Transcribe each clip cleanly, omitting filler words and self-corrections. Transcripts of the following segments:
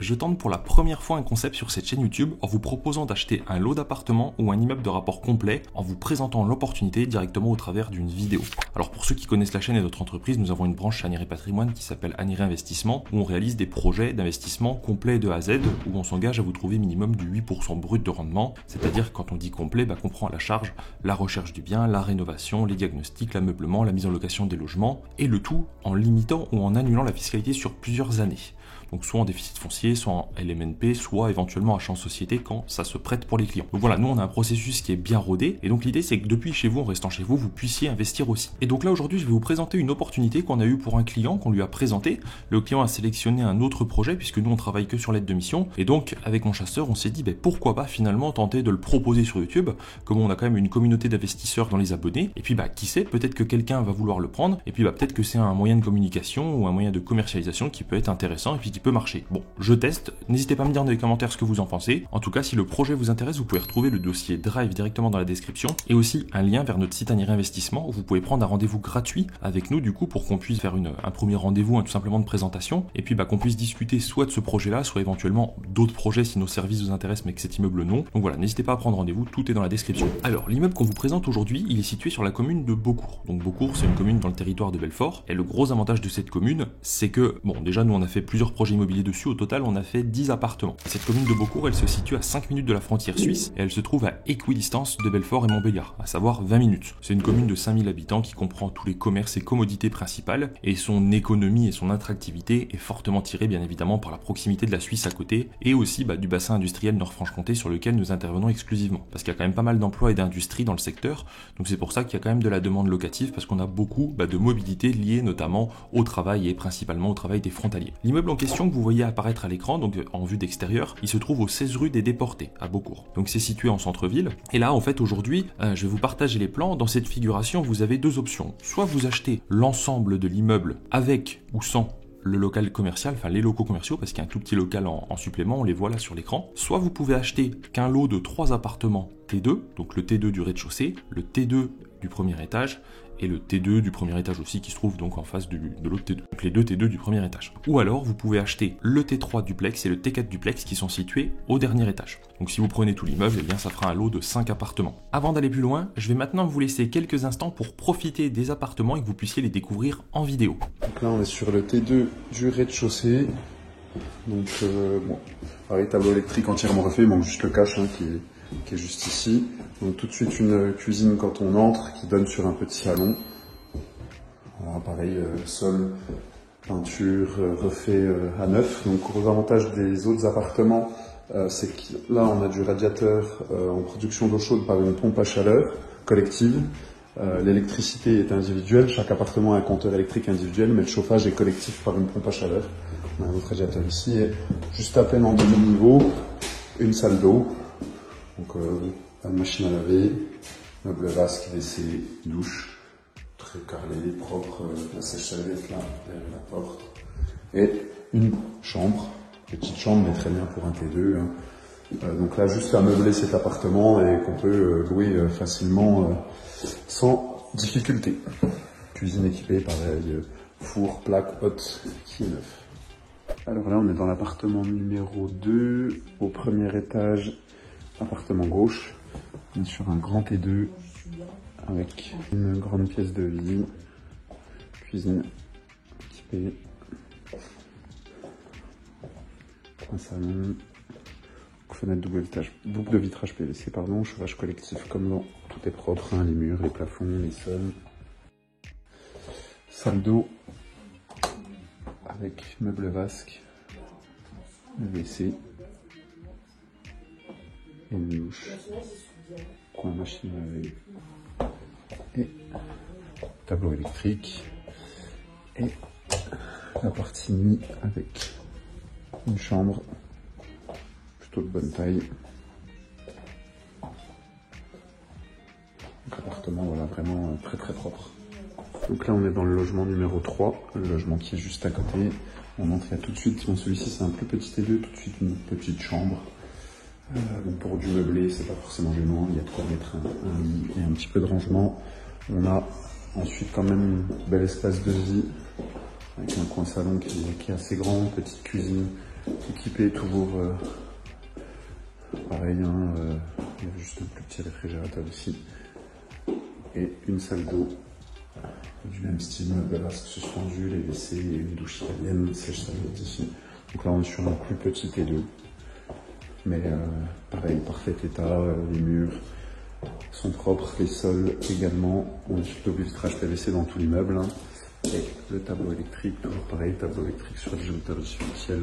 je tente pour la première fois un concept sur cette chaîne YouTube en vous proposant d'acheter un lot d'appartements ou un immeuble de rapport complet en vous présentant l'opportunité directement au travers d'une vidéo. Alors pour ceux qui connaissent la chaîne et notre entreprise, nous avons une branche chez Aniré Patrimoine qui s'appelle Aniré Investissement où on réalise des projets d'investissement complets de A à Z où on s'engage à vous trouver minimum du 8% brut de rendement, c'est-à-dire quand on dit complet, qu'on prend à la charge la recherche du bien, la rénovation, les diagnostics, l'ameublement, la mise en location des logements et le tout en limitant ou en annulant la fiscalité sur plusieurs années. Donc soit en déficit foncier, soit en LMNP, soit éventuellement achat en société quand ça se prête pour les clients. Donc voilà, nous on a un processus qui est bien rodé et donc l'idée c'est que depuis chez vous, en restant chez vous, vous puissiez investir aussi. Et donc là aujourd'hui je vais vous présenter une opportunité qu'on a eue pour un client, qu'on lui a présenté. Le client a sélectionné un autre projet puisque nous on travaille que sur l'aide de mission et donc avec mon chasseur on s'est dit pourquoi pas finalement tenter de le proposer sur YouTube, comme on a quand même une communauté d'investisseurs dans les abonnés et puis qui sait, peut-être que quelqu'un va vouloir le prendre et puis peut-être que c'est un moyen de communication ou un moyen de commercialisation qui peut être intéressant et puis qui peut marcher. Bon, je teste, n'hésitez pas à me dire dans les commentaires ce que vous en pensez. En tout cas, si le projet vous intéresse, vous pouvez retrouver le dossier Drive directement dans la description et aussi un lien vers notre site Aniré Investissement où vous pouvez prendre un rendez-vous gratuit avec nous du coup pour qu'on puisse faire un premier rendez-vous, tout simplement de présentation et puis qu'on puisse discuter soit de ce projet-là, soit éventuellement d'autres projets si nos services vous intéressent mais que cet immeuble non. Donc voilà, n'hésitez pas à prendre rendez-vous, tout est dans la description. Alors, l'immeuble qu'on vous présente aujourd'hui, il est situé sur la commune de Beaucourt. Donc Beaucourt, c'est une commune dans le territoire de Belfort et le gros avantage de cette commune, c'est que, déjà nous on a fait plusieurs projets immobiliers dessus, au total on a fait 10 appartements. Cette commune de Beaucourt, elle se situe à 5 minutes de la frontière suisse et elle se trouve à équidistance de Belfort et Montbéliard, à savoir 20 minutes. C'est une commune de 5000 habitants qui comprend tous les commerces et commodités principales et son économie et son attractivité est fortement tirée bien évidemment par la proximité de la Suisse à côté et aussi du bassin industriel Nord-Franche-Comté sur lequel nous intervenons exclusivement. Parce qu'il y a quand même pas mal d'emplois et d'industries dans le secteur, donc c'est pour ça qu'il y a quand même de la demande locative parce qu'on a beaucoup de mobilité liée notamment au travail et principalement au travail des frontaliers. L'immeuble en question que vous voyez apparaître à l'écran, donc en vue d'extérieur, il se trouve au 16 rue des Déportés, à Beaucourt. Donc c'est situé en centre-ville. Et là, en fait, aujourd'hui, je vais vous partager les plans. Dans cette figuration, vous avez deux options. Soit vous achetez l'ensemble de l'immeuble avec ou sans le local commercial, les locaux commerciaux, parce qu'il y a un tout petit local en supplément, on les voit là sur l'écran. Soit vous pouvez acheter qu'un lot de 3 appartements T2, donc le T2 du rez-de-chaussée, le T2 du premier étage, et le T2 du premier étage aussi qui se trouve donc en face de l'autre T2. Donc les deux T2 du premier étage. Ou alors vous pouvez acheter le T3 duplex et le T4 duplex qui sont situés au dernier étage. Donc si vous prenez tout l'immeuble, ça fera un lot de 5 appartements. Avant d'aller plus loin, je vais maintenant vous laisser quelques instants pour profiter des appartements et que vous puissiez les découvrir en vidéo. Donc là on est sur le T2 du rez-de-chaussée. Donc pareil, tableau électrique entièrement refait, il manque juste le cache qui est juste ici. Donc tout de suite une cuisine quand on entre qui donne sur un petit salon. Voilà, pareil, sol, peinture, refait à neuf. Donc gros avantage des autres appartements, c'est que là on a du radiateur en production d'eau chaude par une pompe à chaleur collective. L'électricité est individuelle, chaque appartement a un compteur électrique individuel, mais le chauffage est collectif par une pompe à chaleur. On a un autre radiateur ici et juste à peine en demi-niveau, une salle d'eau. Donc la machine à laver, meuble vasque, WC, douche, très carrelé, propre, la sèche-serviette là, derrière la porte. Et une chambre, petite chambre mais très bien pour un T2. Donc là juste à meubler cet appartement et qu'on peut louer facilement sans difficulté. Cuisine équipée, pareil, four, plaque, haute qui est neuf. Alors là on est dans l'appartement numéro 2, au premier étage. Appartement gauche, on est sur un grand T2 avec une grande pièce de vie, cuisine équipée, un salon, fenêtre double de vitrage PVC, chauffage collectif comme dans tout est propre, les murs, les plafonds, les sols, salle d'eau avec meuble vasque, le WC. Et une douche pour la machine à laver et tableau électrique et la partie nid avec une chambre plutôt de bonne taille. Donc appartement vraiment très très propre. Donc là on est dans le logement numéro 3, le logement qui est juste à côté. On entre tout de suite, celui-ci c'est un plus petit T2, tout de suite une petite chambre. Donc pour du meublé, c'est pas forcément gênant, il y a de quoi mettre un lit et un petit peu de rangement. On a ensuite quand même un bel espace de vie avec un coin salon qui est assez grand, petite cuisine équipé toujours pareil, hein, il y a juste un plus petit réfrigérateur ici et une salle d'eau du même style, de vasque suspendu, les WC et une douche italienne, sèche-serviette ici. Donc là on est sur un plus petit T2, mais pareil, parfait état, les murs sont propres, les sols également, on a surtout du vitrage PVC dans tout l'immeuble, hein. Et le tableau électrique, toujours pareil, tableau électrique sur disjoncteur différentiel,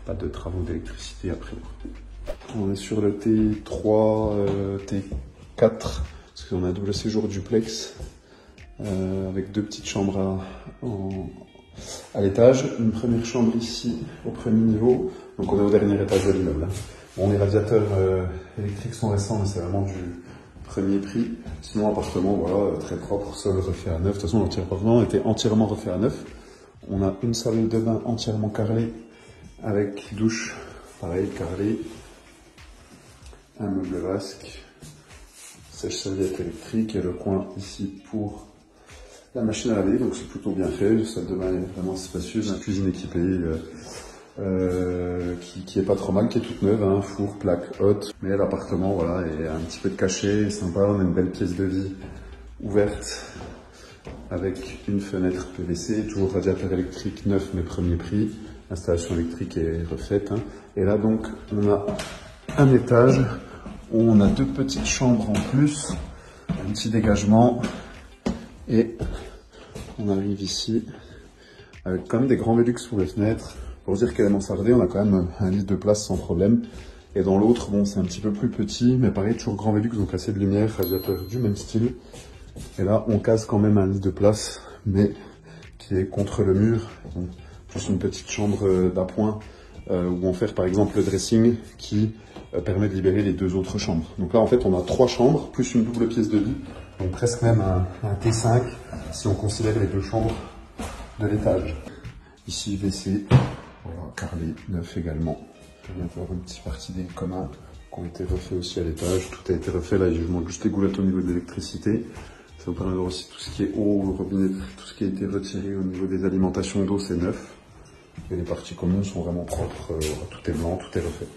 pas de travaux d'électricité à prévoir. On est sur le T3, T4, parce qu'on a un double séjour duplex, avec 2 petites chambres à l'étage, une première chambre ici au premier niveau, donc on est au dernier étage de l'immeuble. Bon, les radiateurs électriques sont récents, mais c'est vraiment du premier prix. Sinon, appartement, voilà, très propre, sol refait à neuf. De toute façon, l'appartement était entièrement refait à neuf. On a une salle de bain entièrement carrelée, avec douche, pareil, carrelée, un meuble vasque, sèche-serviette électrique et le coin ici pour la machine à laver, donc c'est plutôt bien fait. La salle de bain est vraiment spacieuse, une cuisine équipée qui est pas trop mal, qui est toute neuve, hein, four, plaque haute. Mais l'appartement, voilà, est un petit peu de cachet, sympa. On a une belle pièce de vie ouverte avec une fenêtre PVC, toujours radiateur électrique neuf mais premier prix. L'installation électrique est refaite, hein. Et là donc on a un étage où on a 2 petites chambres en plus, un petit dégagement et on arrive ici avec quand même des grands Velux pour les fenêtres. Pour dire qu'elle est mansardée, on a quand même un lit de place sans problème. Et dans l'autre, bon, c'est un petit peu plus petit, mais pareil, toujours grand Velux, donc assez de lumière, radiateur du même style. Et là, on case quand même un lit de place, mais qui est contre le mur. Donc, plus une petite chambre d'appoint où on fait par exemple le dressing qui permet de libérer les 2 autres chambres. Donc là, en fait, on a 3 chambres, plus une double pièce de lit, donc presque même un T5 si on considère les 2 chambres de l'étage. Ici, WC. Voilà, carrelé, neuf également. Il vient d'avoir une petite partie des communs qui ont été refaits aussi à l'étage. Tout a été refait, là il manque juste les goulettes au niveau de l'électricité. Ça vous permet de voir aussi tout ce qui est eau, le robinet, tout ce qui a été retiré au niveau des alimentations d'eau, c'est neuf. Et les parties communes sont vraiment propres, tout est blanc, tout est refait.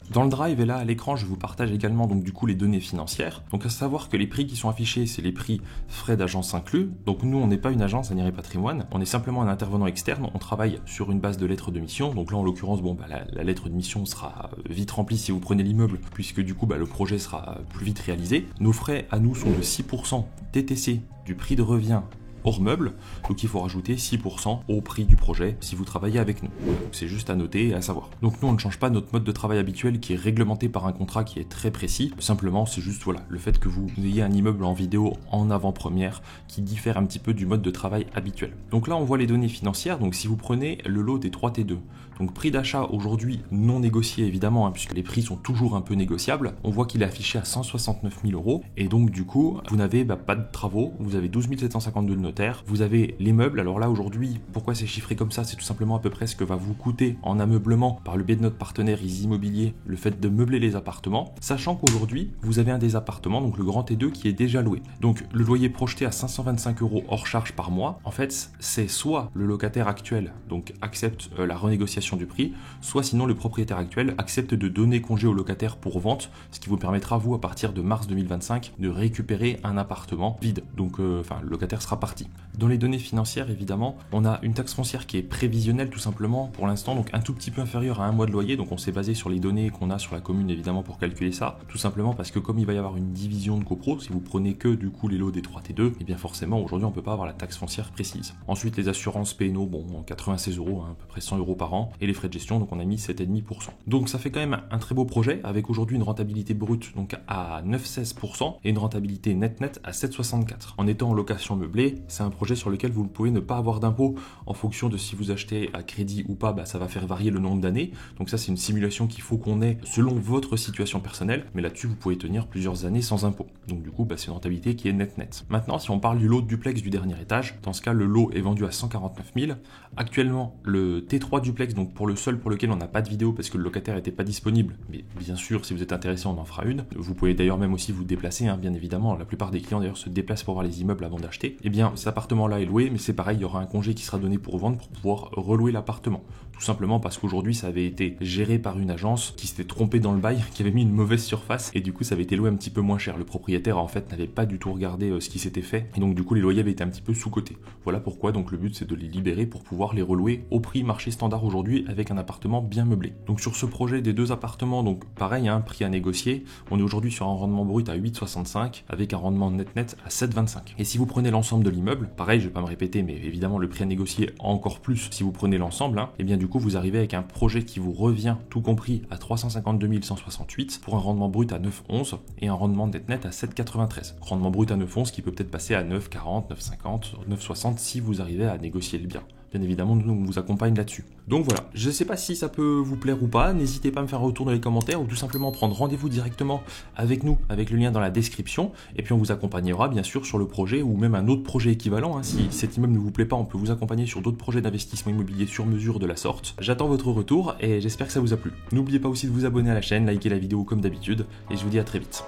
Dans le drive et là à l'écran, je vous partage également donc du coup les données financières. Donc à savoir que les prix qui sont affichés, c'est les prix frais d'agence inclus. Donc nous, on n'est pas une agence Agnery Patrimoine, on est simplement un intervenant externe. On travaille sur une base de lettres de mission. Donc là, en l'occurrence, bon, la lettre de mission sera vite remplie si vous prenez l'immeuble, puisque du coup, le projet sera plus vite réalisé. Nos frais à nous sont de 6% TTC du prix de revient hors meuble, donc il faut rajouter 6% au prix du projet si vous travaillez avec nous. C'est juste à noter et à savoir. Donc nous, on ne change pas notre mode de travail habituel qui est réglementé par un contrat qui est très précis. Simplement, c'est juste voilà, le fait que vous ayez un immeuble en vidéo en avant-première qui diffère un petit peu du mode de travail habituel. Donc là, on voit les données financières. Donc si vous prenez le lot des 3 T2, donc prix d'achat aujourd'hui non négocié évidemment, hein, puisque les prix sont toujours un peu négociables, on voit qu'il est affiché à 169 000 €. Et donc du coup, vous n'avez pas de travaux, vous avez 12 752 de notaire, vous avez les meubles. Alors là aujourd'hui, pourquoi c'est chiffré comme ça? C'est tout simplement à peu près ce que va vous coûter en ameublement par le biais de notre partenaire Easy Immobilier, le fait de meubler les appartements, sachant qu'aujourd'hui, vous avez un des appartements, donc le grand T2, qui est déjà loué. Donc le loyer projeté à 525 € hors charge par mois, en fait, c'est soit le locataire actuel donc accepte la renégociation du prix, soit sinon le propriétaire actuel accepte de donner congé au locataire pour vente, ce qui vous permettra, vous, à partir de mars 2025, de récupérer un appartement vide. Donc, le locataire sera parti. Dans les données financières, évidemment, on a une taxe foncière qui est prévisionnelle tout simplement pour l'instant, donc un tout petit peu inférieure à 1 mois de loyer. Donc on s'est basé sur les données qu'on a sur la commune évidemment pour calculer ça, tout simplement parce que comme il va y avoir une division de copro, si vous prenez que du coup les lots des 3 T2, et bien forcément aujourd'hui on peut pas avoir la taxe foncière précise. Ensuite les assurances P&O, bon 96 €, à peu près 100 € par an, et les frais de gestion, donc on a mis 7,5%. Donc ça fait quand même un très beau projet avec aujourd'hui une rentabilité brute donc à 9,16% et une rentabilité net à 7,64. En étant en location meublée, c'est un projet sur lequel vous pouvez ne pas avoir d'impôt en fonction de si vous achetez à crédit ou pas, ça va faire varier le nombre d'années. Donc ça c'est une simulation qu'il faut qu'on ait selon votre situation personnelle, mais là-dessus vous pouvez tenir plusieurs années sans impôt. Donc du coup c'est une rentabilité qui est net. Maintenant si on parle du lot de duplex du dernier étage, dans ce cas le lot est vendu à 149 000. Actuellement le T3 duplex, donc pour le seul pour lequel on n'a pas de vidéo parce que le locataire n'était pas disponible, mais bien sûr si vous êtes intéressé on en fera une. Vous pouvez d'ailleurs même aussi vous déplacer, bien évidemment, la plupart des clients d'ailleurs se déplacent pour voir les immeubles avant d'acheter. Et bien cet appartement appartement-là est loué, mais c'est pareil, il y aura un congé qui sera donné pour vendre pour pouvoir relouer l'appartement. Tout simplement parce qu'aujourd'hui, ça avait été géré par une agence qui s'était trompée dans le bail, qui avait mis une mauvaise surface, et du coup, ça avait été loué un petit peu moins cher. Le propriétaire, en fait, n'avait pas du tout regardé ce qui s'était fait, et donc du coup, les loyers avaient été un petit peu sous-cotés. Voilà pourquoi, donc le but, c'est de les libérer pour pouvoir les relouer au prix marché standard aujourd'hui avec un appartement bien meublé. Donc sur ce projet des 2 appartements, donc pareil, un prix à négocier. On est aujourd'hui sur un rendement brut à 8,65 avec un rendement net à 7,25. Et si vous prenez l'ensemble de l'immeuble, pareil, je vais pas me répéter, mais évidemment le prix à négocier encore plus si vous prenez l'ensemble, et bien du coup vous arrivez avec un projet qui vous revient tout compris à 352 168 pour un rendement brut à 9,11 et un rendement net à 7,93. Rendement brut à 9,11 qui peut peut-être passer à 9,40, 9,50, 9,60 si vous arrivez à négocier le bien. Bien évidemment, nous, on vous accompagne là-dessus. Donc voilà, je ne sais pas si ça peut vous plaire ou pas, n'hésitez pas à me faire un retour dans les commentaires ou tout simplement prendre rendez-vous directement avec nous, avec le lien dans la description, et puis on vous accompagnera bien sûr sur le projet ou même un autre projet équivalent. Si cet immeuble ne vous plaît pas, on peut vous accompagner sur d'autres projets d'investissement immobilier sur mesure de la sorte. J'attends votre retour et j'espère que ça vous a plu. N'oubliez pas aussi de vous abonner à la chaîne, liker la vidéo comme d'habitude, et je vous dis à très vite.